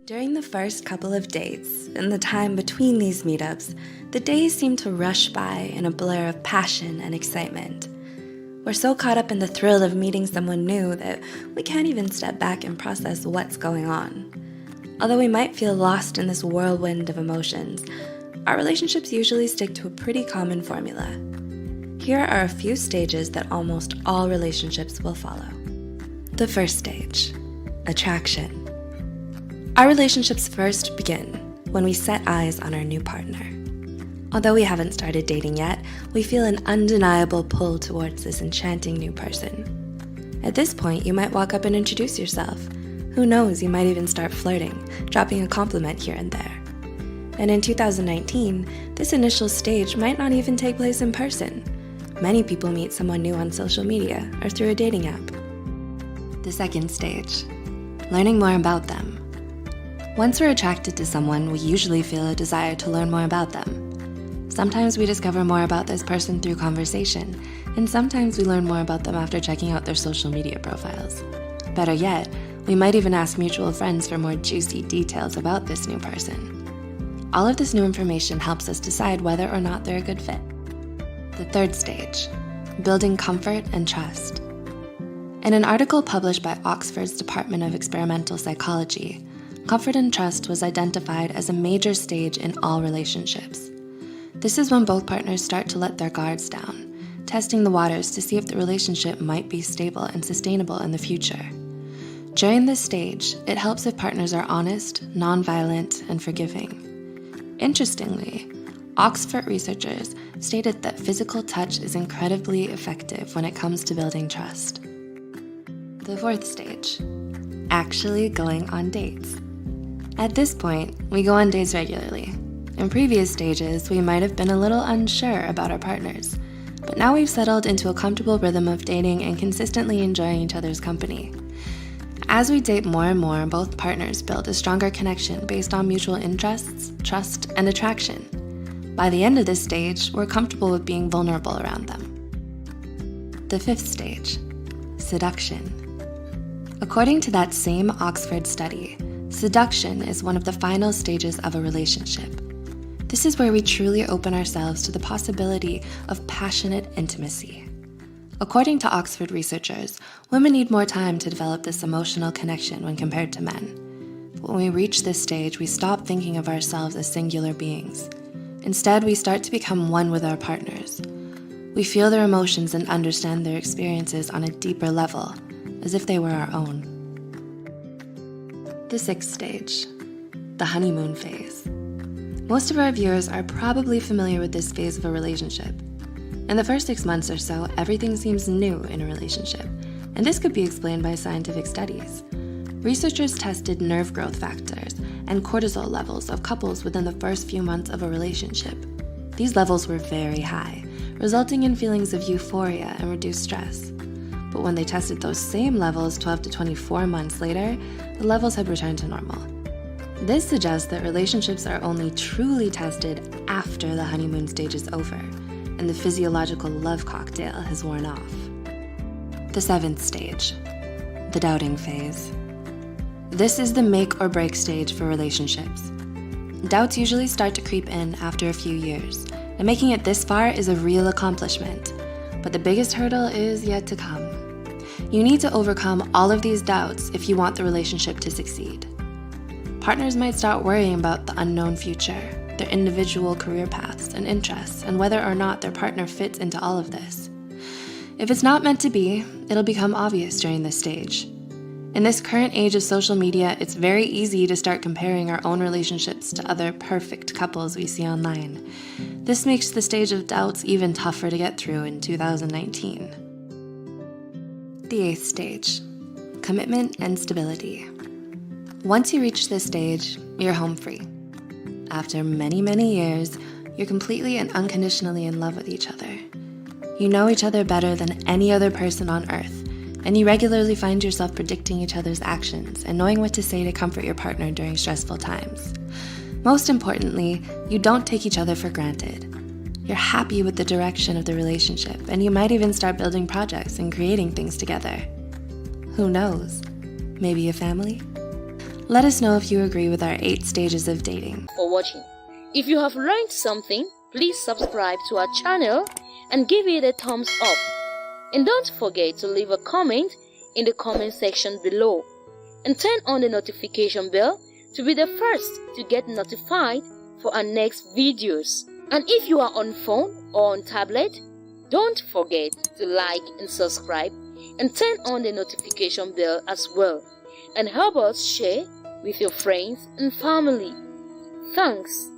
During the first couple of dates, and the time between these meetups, the days seem to rush by in a blur of passion and excitement. We're so caught up in the thrill of meeting someone new that we can't even step back and process what's going on. Although we might feel lost in this whirlwind of emotions, our relationships usually stick to a pretty common formula. Here are a few stages that almost all relationships will follow. The first stage, attraction. Our relationships first begin when we set eyes on our new partner. Although we haven't started dating yet, we feel an undeniable pull towards this enchanting new person. At this point, you might walk up and introduce yourself. Who knows, you might even start flirting, dropping a compliment here and there. And in 2019, this initial stage might not even take place in person. Many people meet someone new on social media or through a dating app. The second stage, learning more about them. Once we're attracted to someone, we usually feel a desire to learn more about them. Sometimes we discover more about this person through conversation, and sometimes we learn more about them after checking out their social media profiles. Better yet, we might even ask mutual friends for more juicy details about this new person. All of this new information helps us decide whether or not they're a good fit. The third stage, building comfort and trust. In an article published by Oxford's Department of Experimental Psychology, comfort and trust was identified as a major stage in all relationships. This is when both partners start to let their guards down, testing the waters to see if the relationship might be stable and sustainable in the future. During this stage, it helps if partners are honest, nonviolent, and forgiving. Interestingly, Oxford researchers stated that physical touch is incredibly effective when it comes to building trust. The fourth stage, actually going on dates. At this point, we go on dates regularly. In previous stages, we might have been a little unsure about our partners, but now we've settled into a comfortable rhythm of dating and consistently enjoying each other's company. As we date more and more, both partners build a stronger connection based on mutual interests, trust, and attraction. By the end of this stage, we're comfortable with being vulnerable around them. The fifth stage, seduction. According to that same Oxford study, seduction is one of the final stages of a relationship. This is where we truly open ourselves to the possibility of passionate intimacy. According to Oxford researchers, women need more time to develop this emotional connection when compared to men. When we reach this stage, we stop thinking of ourselves as singular beings. Instead, we start to become one with our partners. We feel their emotions and understand their experiences on a deeper level, as if they were our own. The sixth stage, the honeymoon phase. Most of our viewers are probably familiar with this phase of a relationship. In the first 6 months or so, everything seems new in a relationship, and this could be explained by scientific studies. Researchers tested nerve growth factors and cortisol levels of couples within the first few months of a relationship. These levels were very high, resulting in feelings of euphoria and reduced stress. But when they tested those same levels 12 to 24 months later, the levels had returned to normal. This suggests that relationships are only truly tested after the honeymoon stage is over and the physiological love cocktail has worn off. The seventh stage, the doubting phase. This is the make or break stage for relationships. Doubts usually start to creep in after a few years, and making it this far is a real accomplishment. But the biggest hurdle is yet to come. You need to overcome all of these doubts if you want the relationship to succeed. Partners might start worrying about the unknown future, their individual career paths and interests, and whether or not their partner fits into all of this. If it's not meant to be, it'll become obvious during this stage. In this current age of social media, it's very easy to start comparing our own relationships to other perfect couples we see online. This makes the stage of doubts even tougher to get through in 2019. The eighth stage, commitment and stability. Once you reach this stage, you're home free. After many, many years, you're completely and unconditionally in love with each other. You know each other better than any other person on earth, and you regularly find yourself predicting each other's actions and knowing what to say to comfort your partner during stressful times. Most importantly, you don't take each other for granted. You're happy with the direction of the relationship, and you might even start building projects and creating things together. Who knows? Maybe a family? Let us know if you agree with our 8 stages of dating. For watching. If you have learned something, please subscribe to our channel and give it a thumbs up. And don't forget to leave a comment in the comment section below. And turn on the notification bell to be the first to get notified for our next videos. And if you are on phone or on tablet, don't forget to like and subscribe and turn on the notification bell as well. And help us share with your friends and family. Thanks.